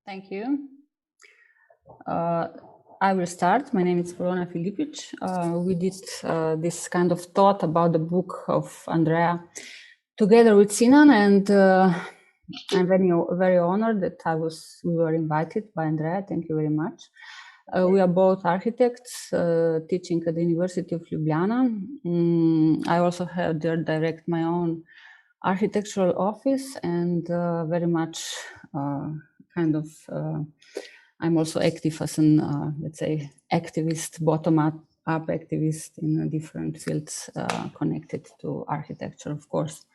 Thank you. I will start. My name is Polona Filipic. We did this kind of thought about the book of Andrea together with Sinan, and I'm very honored that we were invited by Andrea. Thank you very much. We are both architects teaching at the University of Ljubljana. I also have direct my own architectural office and very much I'm also active as an, let's say, activist, bottom-up activist in different fields connected to architecture, of course.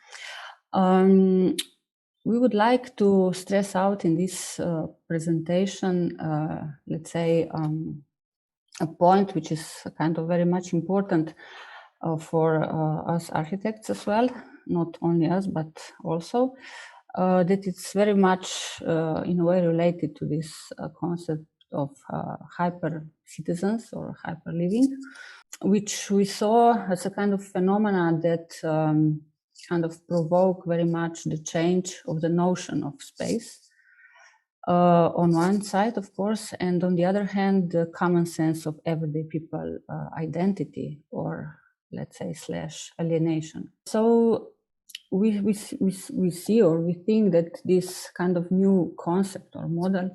We would like to stress out in this presentation, let's say, a point which is kind of very much important for us architects as well, not only us, but also that it's very much in a way related to this concept of hyper citizens or hyper living, which we saw as a kind of phenomena that kind of provoke very much the change of the notion of space. On one side, of course, and on the other hand, the common sense of everyday people identity, or let's say / alienation. So we see or we think that this kind of new concept or model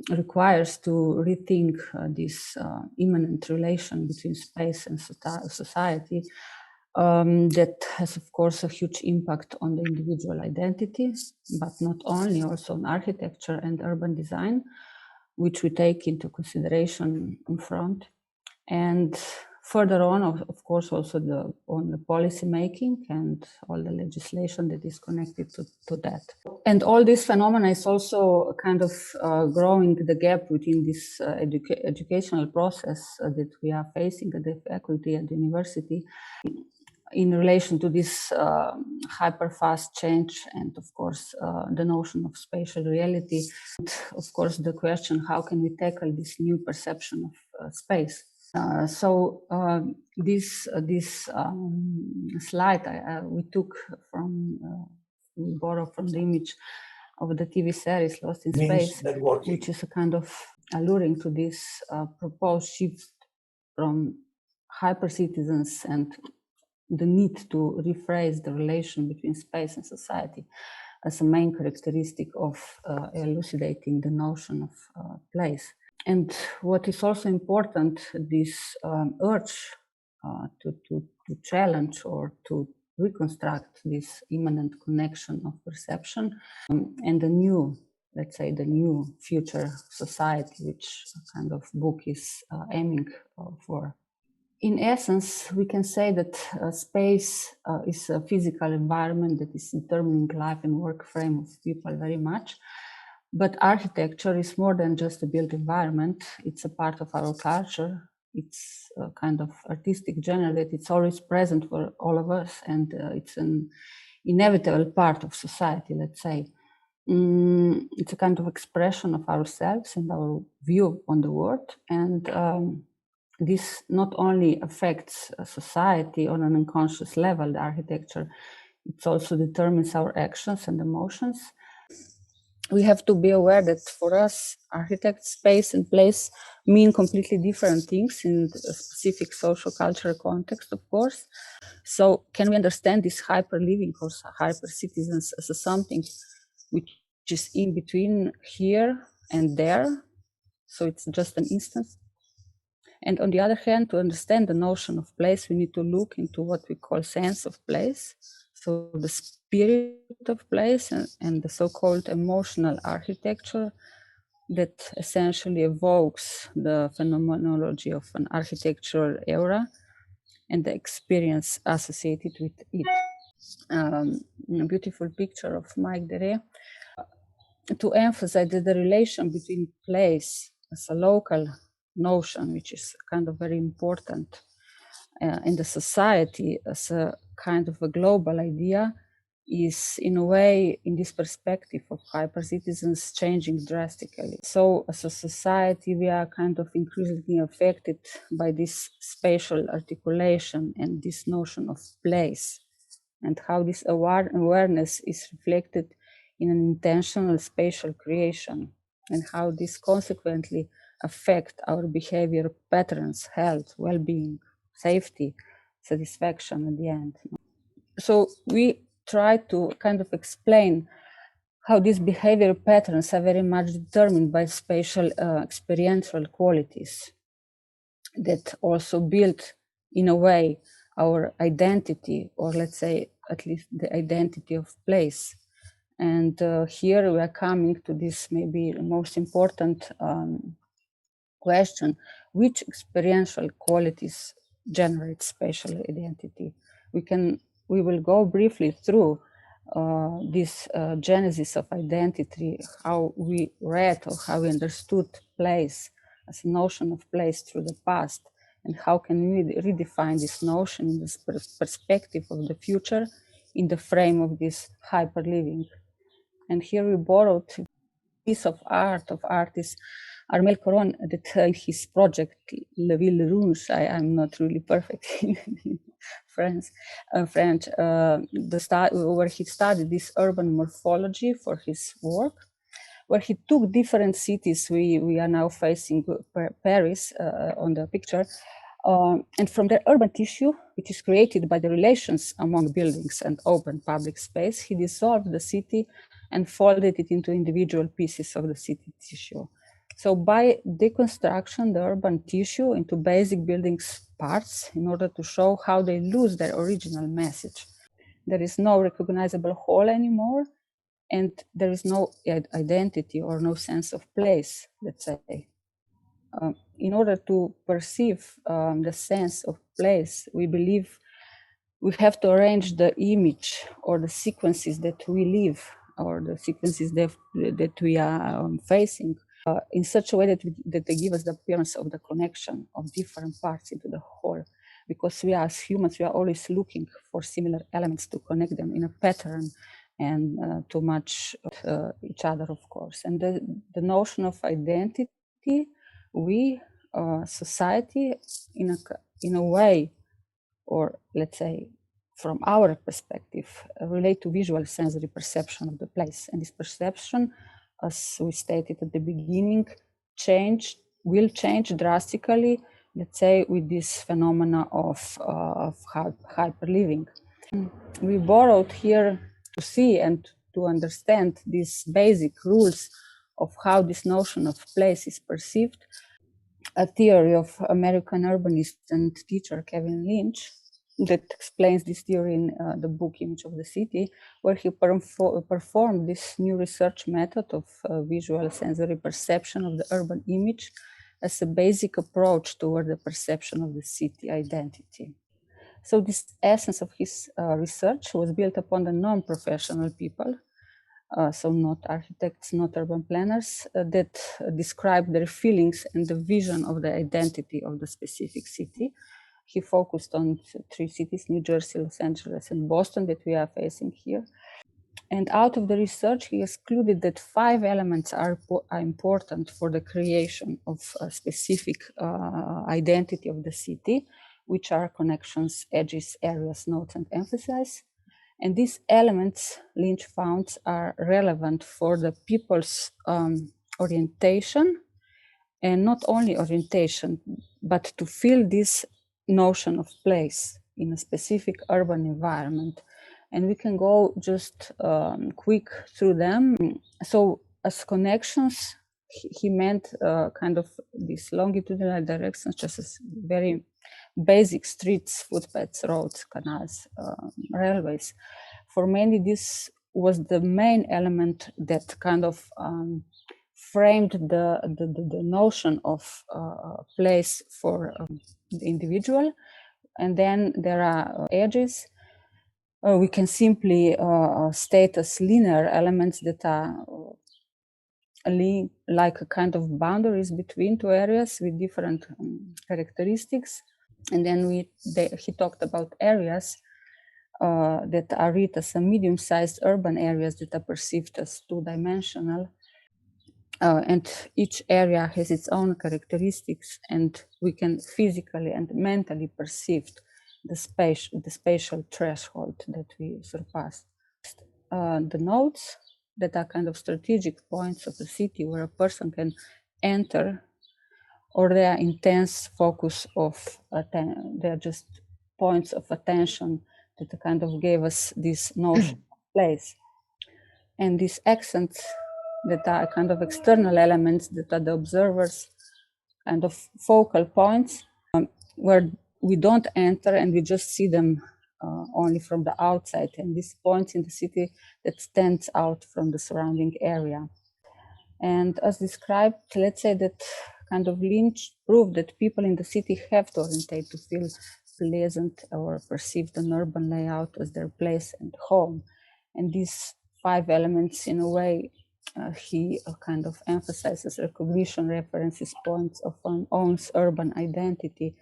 requires to rethink this immanent relation between space and society that has, of course, a huge impact on the individual identity, but not only, also on architecture and urban design, which we take into consideration in front. And further on, of course, also on the policy making and all the legislation that is connected to that. And all this phenomena is also kind of growing the gap within this educational process that we are facing at the faculty at the university in relation to this hyper-fast change and, of course, the notion of spatial reality. And, of course, the question, how can we tackle this new perception of space? So this slide we took from, we borrowed from the image of the TV series Lost in Space, which is a kind of alluring to this proposed shift from hyper-citizens and the need to rephrase the relation between space and society as a main characteristic of elucidating the notion of place. And what is also important, this urge to challenge or to reconstruct this immanent connection of perception and the new, let's say, the new future society, which kind of book is aiming for. In essence, we can say that space is a physical environment that is determining life and work frame of people very much. But architecture is more than just a built environment. It's a part of our culture. It's a kind of artistic genre that it's always present for all of us, and it's an inevitable part of society, let's say. It's a kind of expression of ourselves and our view on the world. And this not only affects society on an unconscious level, the architecture, it also determines our actions and emotions. We have to be aware that for us, architects, space and place mean completely different things in a specific social cultural context, of course. So can we understand this hyper living or hyper citizens as something which is in between here and there? So it's just an instance. And on the other hand, to understand the notion of place, we need to look into what we call sense of place. So the spirit of place and the so-called emotional architecture that essentially evokes the phenomenology of an architectural era and the experience associated with it. A beautiful picture of Mike Dere to emphasize that the relation between place as a local notion, which is kind of very important in the society as a kind of a global idea, is in a way, in this perspective of hyper citizens, changing drastically. So as a society, we are kind of increasingly affected by this spatial articulation and this notion of place, and how this awareness is reflected in an intentional spatial creation, and how this consequently affect our behavior patterns, health, well-being, safety, satisfaction at the end. So we try to kind of explain how these behavior patterns are very much determined by spatial experiential qualities that also build, in a way, our identity, or let's say at least the identity of place. And here we are coming to this maybe the most important question: which experiential qualities generate spatial identity? We will go briefly through this genesis of identity, how we read or how we understood place as a notion of place through the past, and how can we redefine this notion in this perspective of the future in the frame of this hyper living. And here we borrowed a piece of artist Armel Coron, that his project Le Ville Rouge. I'm not really perfect in French, where he studied this urban morphology for his work, where he took different cities. We are now facing Paris on the picture, and from the urban tissue, which is created by the relations among buildings and open public space, he dissolved the city and folded it into individual pieces of the city tissue. So by deconstruction, the urban tissue into basic buildings parts in order to show how they lose their original message. There is no recognizable whole anymore, and there is no identity or no sense of place, let's say. In order to perceive the sense of place, we believe we have to arrange the image or the sequences that we live, or the sequences that we are facing in such a way that they give us the appearance of the connection of different parts into the whole. Because we are, as humans, we are always looking for similar elements to connect them in a pattern and to match each other, of course. And the notion of identity, we, society, in a way, or let's say from our perspective, relate to visual sensory perception of the place. And this perception, as we stated at the beginning, will change drastically, let's say, with this phenomena of hyperliving. We borrowed here to see and to understand these basic rules of how this notion of place is perceived, a theory of American urbanist and teacher Kevin Lynch that explains this theory in the book Image of the City, where he performed this new research method of visual sensory perception of the urban image as a basic approach toward the perception of the city identity. So this essence of his research was built upon the non-professional people, so not architects, not urban planners, that describe their feelings and the vision of the identity of the specific city. He focused on 3 cities, New Jersey, Los Angeles, and Boston, that we are facing here. And out of the research, he excluded that 5 elements are important for the creation of a specific identity of the city, which are connections, edges, areas, nodes, and emphasis. And these elements, Lynch found, are relevant for the people's orientation, and not only orientation, but to feel this notion of place in a specific urban environment. And we can go just quick through them. So as connections, he meant kind of these longitudinal directions, just as very basic streets, footpaths, roads, canals, railways. For many, this was the main element that kind of framed the notion of place for the individual. And then there are edges. We can simply state as linear elements that are like a kind of boundaries between 2 areas with different characteristics. And then he talked about areas that are read as a medium-sized urban areas that are perceived as 2-dimensional. And each area has its own characteristics, and we can physically and mentally perceive the spatial threshold that we surpassed. The nodes, that are kind of strategic points of the city where a person can enter, or they are intense focus of they are just points of attention that kind of gave us this notion of place. And these accents that are kind of external elements that are the observer's kind of focal points, where we don't enter and we just see them only from the outside, and these points in the city that stands out from the surrounding area. And as described, let's say that kind of Lynch proved that people in the city have to orientate to feel pleasant or perceive an urban layout as their place and home. And these 5 elements, in a way, he kind of emphasizes recognition, references, points of one's own urban identity.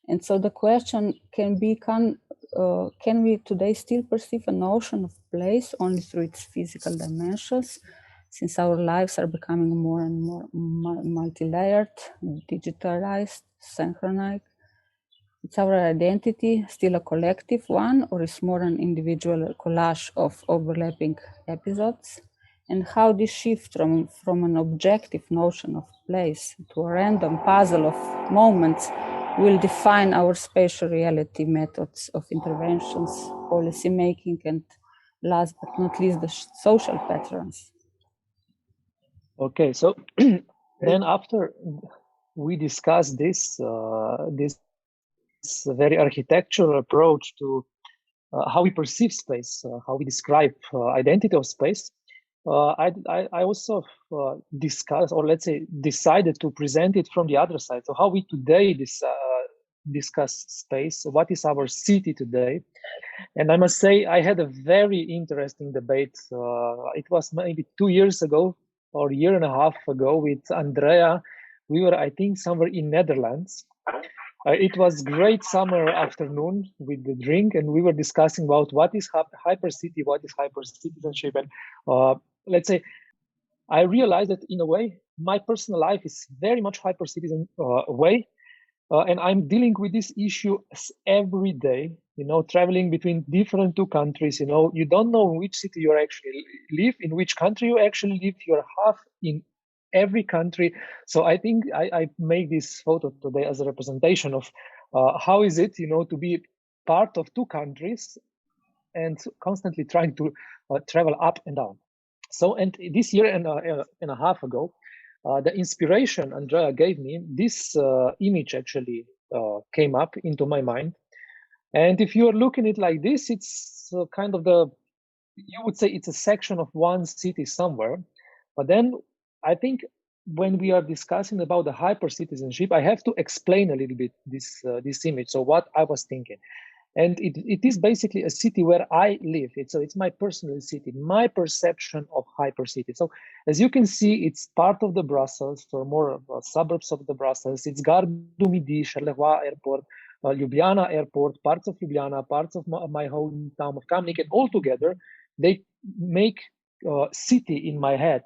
And so the question can be, can we today still perceive a notion of place only through its physical dimensions, since our lives are becoming more and more multi-layered, digitalized, synchronized? Is our identity still a collective one, or is more an individual collage of overlapping episodes? And how this shift from an objective notion of place to a random puzzle of moments will define our spatial reality, methods of interventions, policy making, and last but not least, the social patterns. Okay, so then after we discuss this very architectural approach to how we perceive space, how we describe identity of space, I also discussed, or let's say decided to present it from the other side. So how we today discuss space, what is our city today? And I must say, I had a very interesting debate. It was maybe 2 years ago or a year and a half ago with Andrea. We were, I think, somewhere in Netherlands. It was great summer afternoon with the drink, and we were discussing about what is hypercity, what is hypercitizenship. And let's say, I realized that in a way, my personal life is very much hypercitizen way. And I'm dealing with this issue every day, traveling between different 2 countries. You don't know in which city you actually live, in which country you actually live. You're half in every country. So I think I make this photo today as a representation of how is it, to be part of 2 countries and constantly trying to travel up and down. So, and this year and a half ago, the inspiration Andrea gave me, this image actually came up into my mind. And if you're looking at it like this, it's kind of you would say it's a section of one city somewhere. But then I think when we are discussing about the hypercitizenship, I have to explain a little bit this image. So what I was thinking. And it is basically a city where I live. It's my personal city, my perception of hypercity. So as you can see, it's part of the Brussels, or more suburbs of the Brussels. It's Gare du Midi, Charleroi Airport, Ljubljana Airport, parts of Ljubljana, parts of my hometown of Kamnik, and all together, they make city in my head.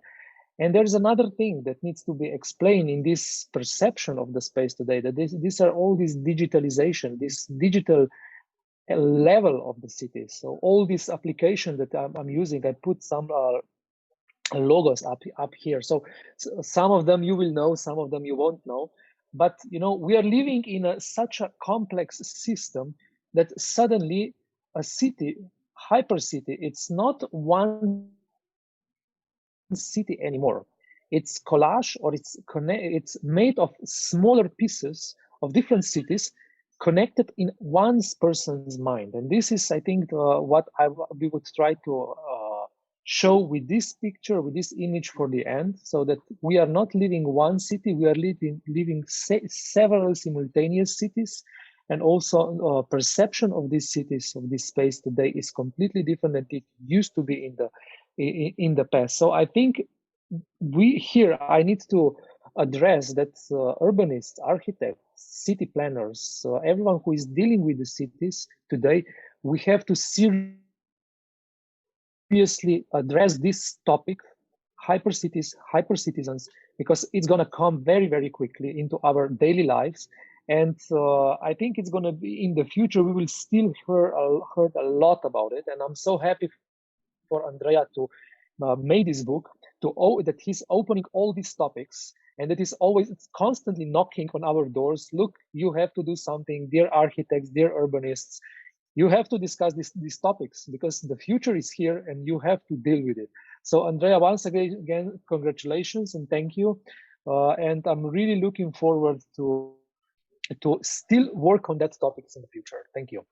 And there's another thing that needs to be explained in this perception of the space today, that these are all this digitalization, this digital level of the city. So all this application that I'm using, I put some logos up here. So some of them you will know, some of them you won't know. But we are living in such a complex system that suddenly a city, hypercity, it's not one city anymore. It's collage, or it's made of smaller pieces of different cities connected in one person's mind. And this is, I think, what we would try to show with this picture, with this image for the end, so that we are not living one city, we are living several simultaneous cities. And also perception of these cities, of this space today, is completely different than it used to be in the past. So I think I need to address that urbanists, architects, city planners, everyone who is dealing with the cities today, we have to seriously address this topic, hypercities, hypercitizens, because it's going to come very, very quickly into our daily lives. And I think it's going to be in the future, we will still heard a lot about it. And I'm so happy for Andrea to made this book, that he's opening all these topics, and that is always constantly knocking on our doors. Look, you have to do something, dear architects, dear urbanists. You have to discuss these topics because the future is here and you have to deal with it. So Andrea, once again, congratulations and thank you. And I'm really looking forward to still work on that topics in the future. Thank you.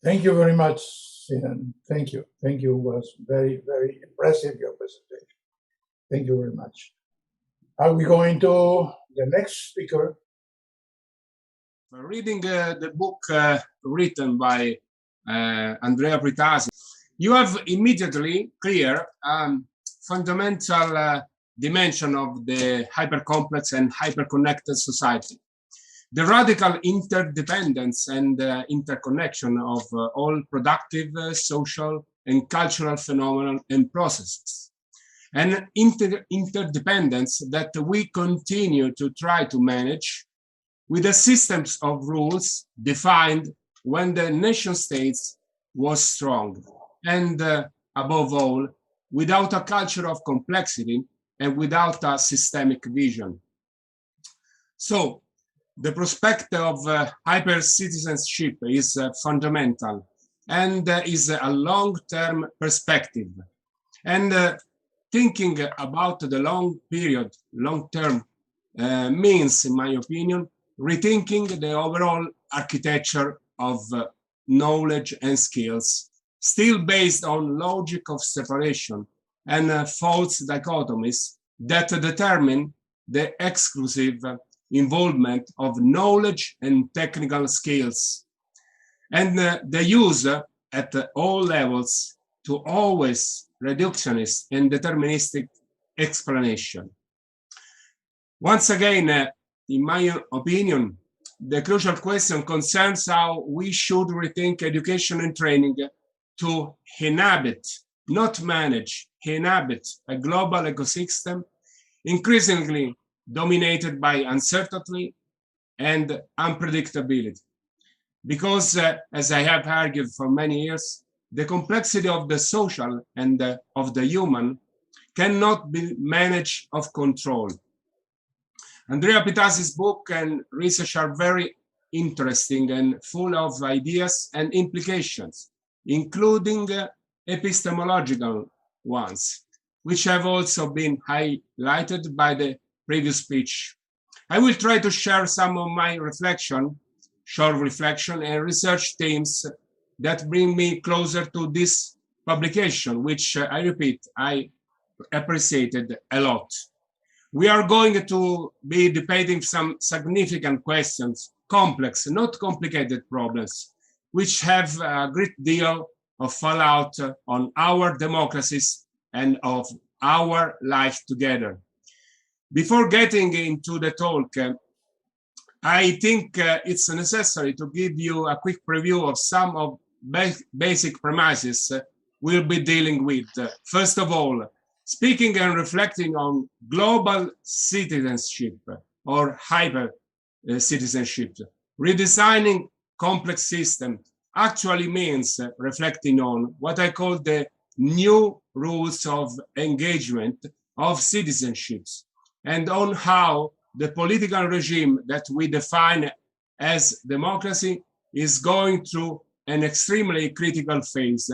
Thank you very much, Sinan. Thank you. Thank you. It was very, very impressive, your presentation. Thank you very much. Are we going to the next speaker? Reading the book written by Andrea Pritasi, you have immediately clear fundamental dimension of the hypercomplex and hyperconnected society. The radical interdependence and interconnection of all productive, social, and cultural phenomena and processes. And interdependence that we continue to try to manage with the systems of rules defined when the nation states was strong, and above all, without a culture of complexity and without a systemic vision. So, the prospect of hyper-citizenship is fundamental and is a long-term perspective. And thinking about the long period, long-term, means, in my opinion, rethinking the overall architecture of knowledge and skills, still based on logic of separation and false dichotomies that determine the exclusive involvement of knowledge and technical skills, and the use at all levels to always reductionist and deterministic explanation. Once again, in my opinion, the crucial question concerns how we should rethink education and training to inhabit, not manage, inhabit a global ecosystem increasingly dominated by uncertainty and unpredictability. Because, as I have argued for many years, the complexity of the social and of the human cannot be managed or controlled. Andrea Pitasi's book and research are very interesting and full of ideas and implications, including epistemological ones, which have also been highlighted by the previous speech. I will try to share some of my short reflection and research themes that bring me closer to this publication, which I repeat, I appreciated a lot. We are going to be debating some significant questions, complex, not complicated problems, which have a great deal of fallout on our democracies and of our life together. Before getting into the talk, I think it's necessary to give you a quick preview of some of basic premises we'll be dealing with. First of all, speaking and reflecting on global citizenship or hyper citizenship, redesigning complex systems actually means reflecting on what I call the new rules of engagement of citizenships, and on how the political regime that we define as democracy is going through an extremely critical phase,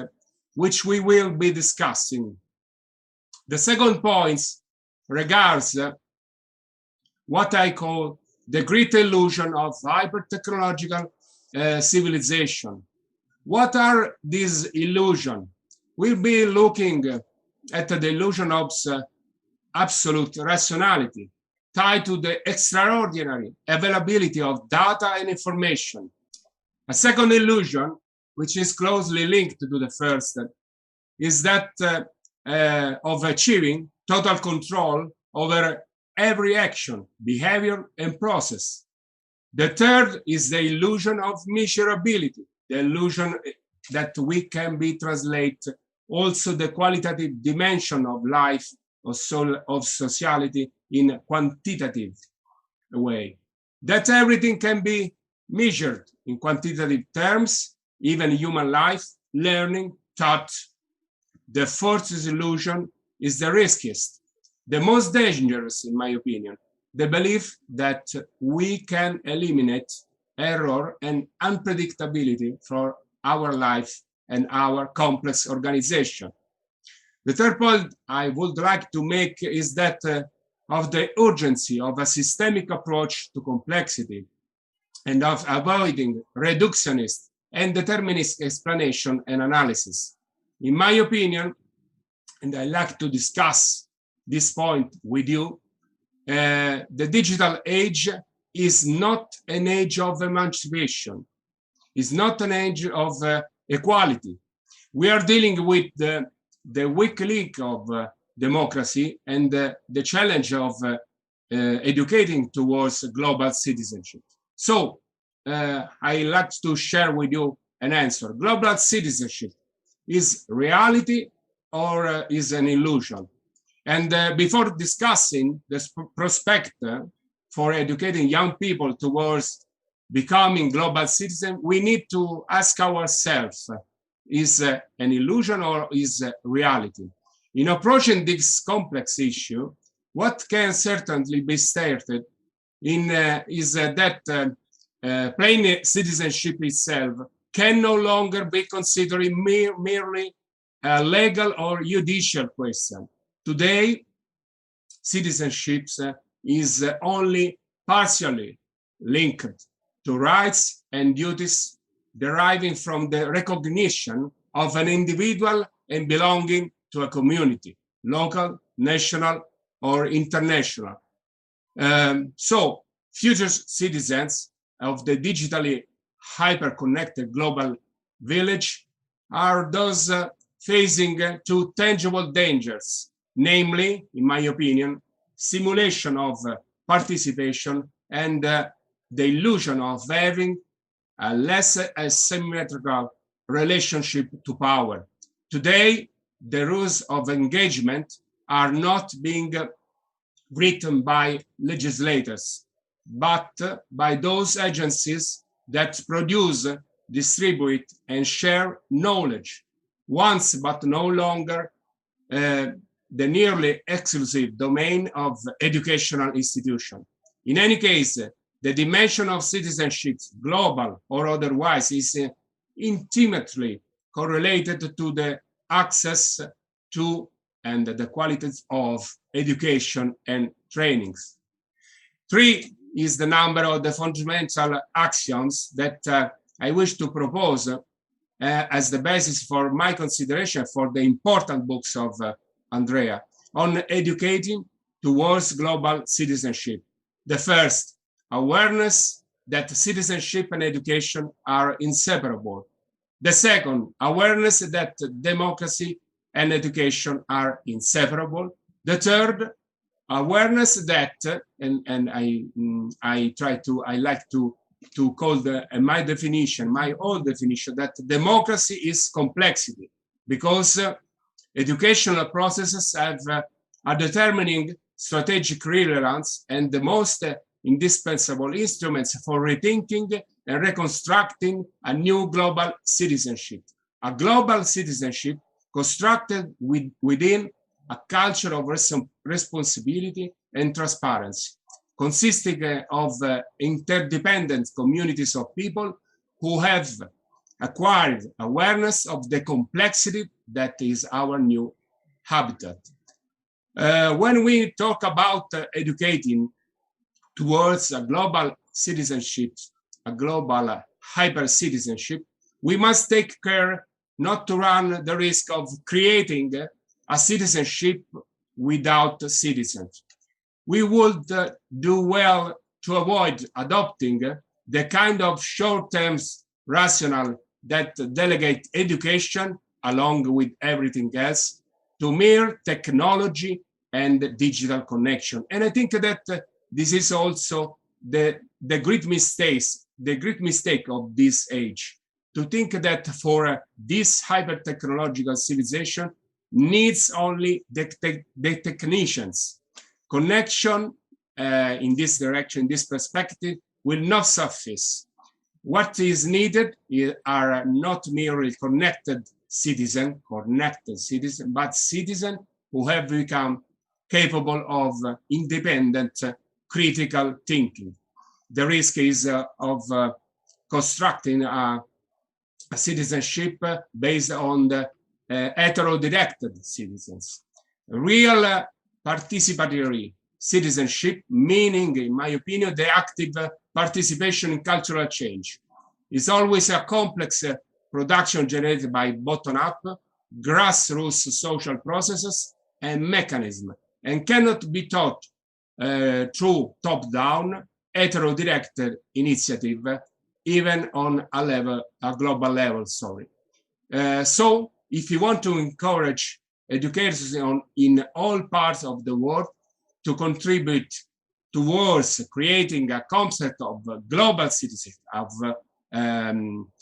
which we will be discussing. The second point regards what I call the great illusion of hyper-technological civilization. What are these illusions? We'll be looking at the illusion of absolute rationality tied to the extraordinary availability of data and information. A second illusion, which is closely linked to the first, is that of achieving total control over every action, behavior, and process. The third is the illusion of measurability, the illusion that we can be translate also the qualitative dimension of life, of sociality in a quantitative way. That everything can be measured in quantitative terms, even human life, learning, thought. The fourth illusion is the riskiest, the most dangerous, in my opinion, the belief that we can eliminate error and unpredictability for our life and our complex organization. The third point I would like to make is that of the urgency of a systemic approach to complexity and of avoiding reductionist and determinist explanation and analysis. In my opinion, and I'd like to discuss this point with you, the digital age is not an age of emancipation. It's not an age of equality. We are dealing with the weak link of democracy and the challenge of educating towards global citizenship. So I like to share with you an answer. Global citizenship is reality or is an illusion? And before discussing the prospect for educating young people towards becoming global citizens, we need to ask ourselves, is an illusion or is reality? In approaching this complex issue, what can certainly be stated in, is that plain citizenship itself can no longer be considered merely a legal or judicial question. Today, citizenship is only partially linked to rights and duties deriving from the recognition of an individual and belonging to a community, local, national, or international. So, future citizens of the digitally hyper-connected global village are those facing two tangible dangers, namely, in my opinion, simulation of participation and the illusion of having a less asymmetrical relationship to power. Today, the rules of engagement are not being written by legislators, but by those agencies that produce, distribute, and share knowledge, once but no longer the nearly exclusive domain of educational institutions. In any case, the dimension of citizenship, global or otherwise, is intimately correlated to the access to and the qualities of education and trainings. 3 is the number of the fundamental axioms that I wish to propose as the basis for my consideration for the important books of Andrea on educating towards global citizenship. The first, awareness that citizenship and education are inseparable. The second, awareness that democracy and education are inseparable. The third, awareness that, and I like to call my definition, my own definition, that democracy is complexity, because educational processes have a determining strategic relevance and the most indispensable instruments for rethinking and reconstructing a new global citizenship. A global citizenship constructed within a culture of responsibility and transparency, consisting of interdependent communities of people who have acquired awareness of the complexity that is our new habitat. When we talk about educating towards a global citizenship, a global hyper-citizenship, we must take care not to run the risk of creating a citizenship without citizens. We would do well to avoid adopting the kind of short-term rationale that delegate education, along with everything else, to mere technology and digital connection. And I think that this is also the great mistake of this age, to think that for this hyper-technological civilization needs only the technicians. Connection in this direction, this perspective, will not suffice. What is needed are not merely connected citizens, but citizens who have become capable of independent critical thinking. The risk is of constructing a citizenship based on the hetero-directed citizens. Real participatory citizenship, meaning, in my opinion, the active participation in cultural change, is always a complex production generated by bottom-up, grassroots social processes and mechanisms, and cannot be taught through top-down, hetero-directed initiative, even on a global level, sorry. So if you want to encourage educators in all parts of the world to contribute towards creating a concept of global citizenship,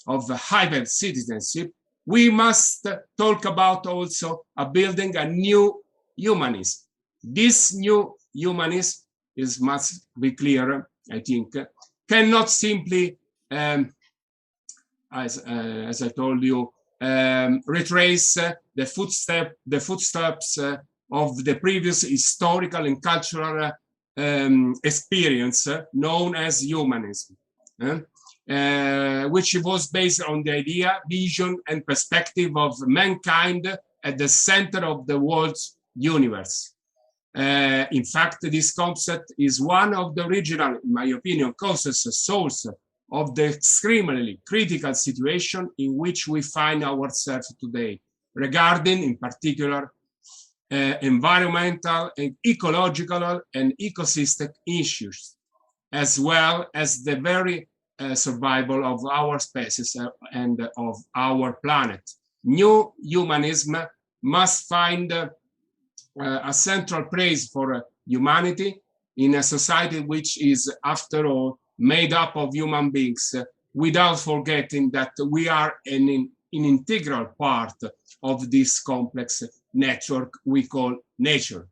of hyper citizenship, we must talk about also building a new humanism. This new humanism must be clear, I think, cannot simply, as I told you, retrace the footsteps of the previous historical and cultural experience known as humanism, which was based on the idea, vision, and perspective of mankind at the center of the world's universe. In fact, this concept is one of the original, in my opinion, causes, source of the extremely critical situation in which we find ourselves today, regarding, in particular, environmental and ecological and ecosystem issues, as well as the very survival of our species and of our planet. New humanism must find a central place for humanity in a society which is, after all, made up of human beings, without forgetting that we are an integral part of this complex network we call nature.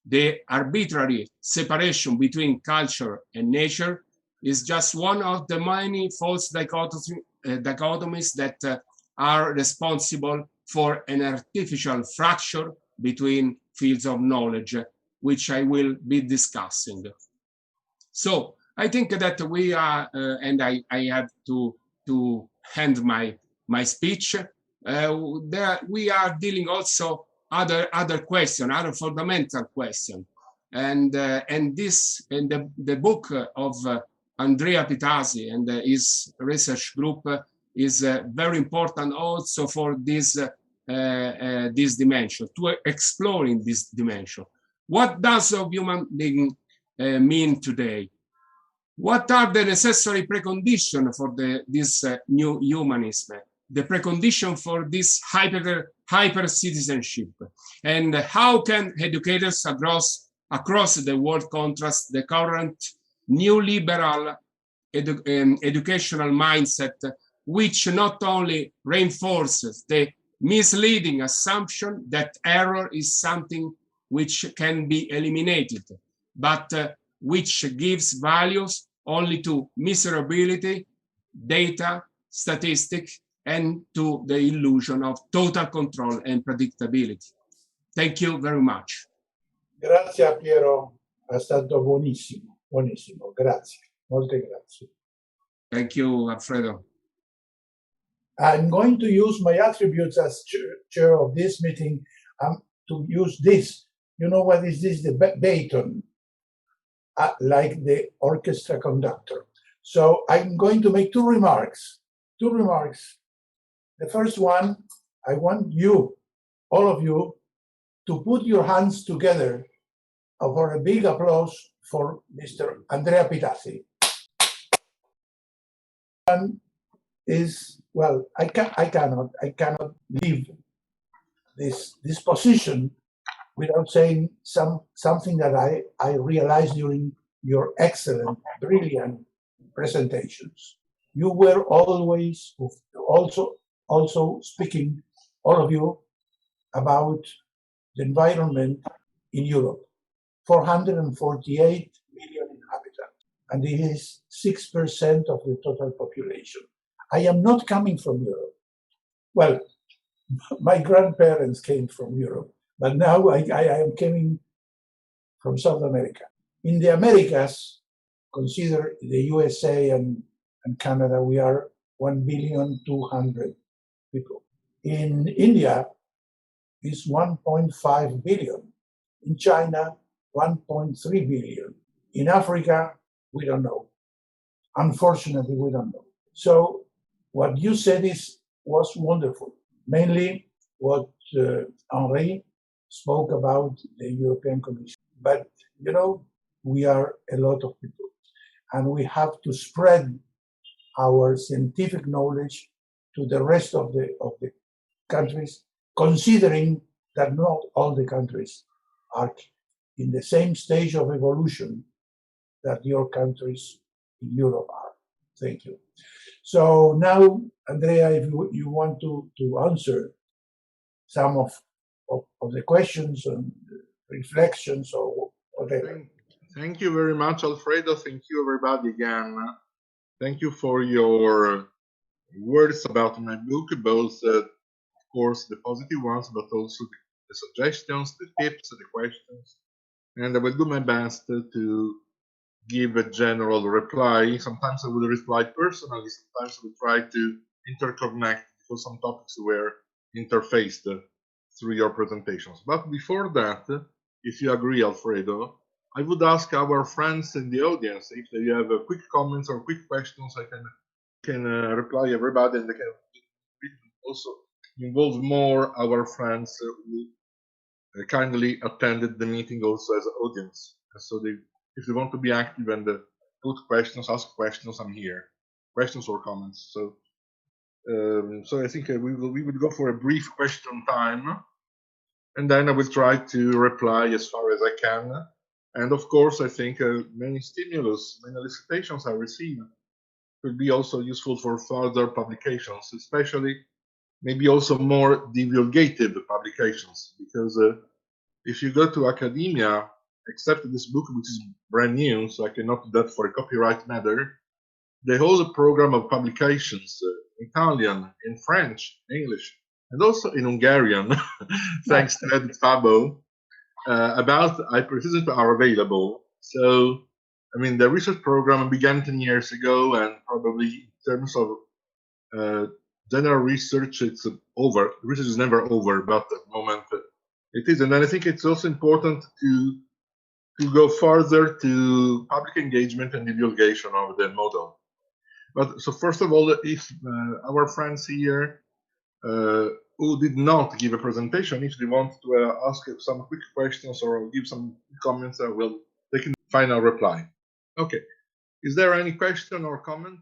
The arbitrary separation between culture and nature is just one of the many false dichotomies that are responsible for an artificial fracture between fields of knowledge, which I will be discussing. So I think that we are, and I have to end my speech. We are dealing also other question, other fundamental question, and the book of Andrea Pitasi and his research group is very important also for this dimension, to exploring this dimension. What does a human being mean today? What are the necessary preconditions for this new humanism? The precondition for this hyper citizenship, and how can educators across the world contrast the current new liberal educational mindset, which not only reinforces the misleading assumption that error is something which can be eliminated, but which gives values only to miserability, data, statistics, and to the illusion of total control and predictability. Thank you very much. Grazie Piero, è stato buonissimo, buonissimo, grazie, molte grazie. Thank you, Alfredo. I'm going to use my attributes as chair of this meeting to use this. You know what is this? The baton, like the orchestra conductor. So I'm going to make two remarks. The first one, I want you, all of you, to put your hands together for a big applause for Mr. Andrea Pitasi. One is, well, I cannot leave this position without saying something that I realized during your excellent, brilliant presentations. You were always also speaking, all of you, about the environment in Europe. 448 million inhabitants, and it is 6% of the total population. I am not coming from Europe. Well, my grandparents came from Europe, But now I am coming from South America. In the Americas, consider the USA and Canada, we are 1,200,000,000 people. In India, it's 1.5 billion. In China, 1.3 billion. In Africa, we don't know. Unfortunately, we don't know. So what you said was wonderful. Mainly what Henri spoke about the European Commission. But, you know, we are a lot of people, and we have to spread our scientific knowledge to the rest of the countries, considering that not all the countries are in the same stage of evolution that your countries in Europe are. Thank you. So now, Andrea, if you want to answer some of the questions and reflections or whatever. Thank you very much, Alfredo. Thank you, everybody, again. Thank you for your words about my book, both, of course, the positive ones, but also the suggestions, the tips, the questions. And I will do my best to give a general reply. Sometimes I will reply personally, sometimes I will try to interconnect, because some topics were interfaced through your presentations. But before that, if you agree, Alfredo, I would ask our friends in the audience if they have quick comments or quick questions. I can reply everybody, and they can also involve more our friends who kindly attended the meeting also as an audience. So if they want to be active and put questions, ask questions, I'm here. Questions or comments. So I think we will go for a brief question time, and then I will try to reply as far as I can. And of course, I think many stimulus, many elicitations I received could be also useful for further publications, especially maybe also more divulgative publications, because if you go to academia, except this book, which is brand new, so I cannot do that for a copyright matter, the whole program of publications, Italian, in French, English, and also in Hungarian, thanks to Edith Fabo, about Hypercitizen are available. So, I mean, the research program began 10 years ago, and probably in terms of general research, it's over. Research is never over, but at the moment it is. And then I think it's also important to go further to public engagement and divulgation of the model. But so first of all, if our friends here who did not give a presentation, if they want to ask some quick questions or give some comments, they can final reply. Okay. Is there any question or comment?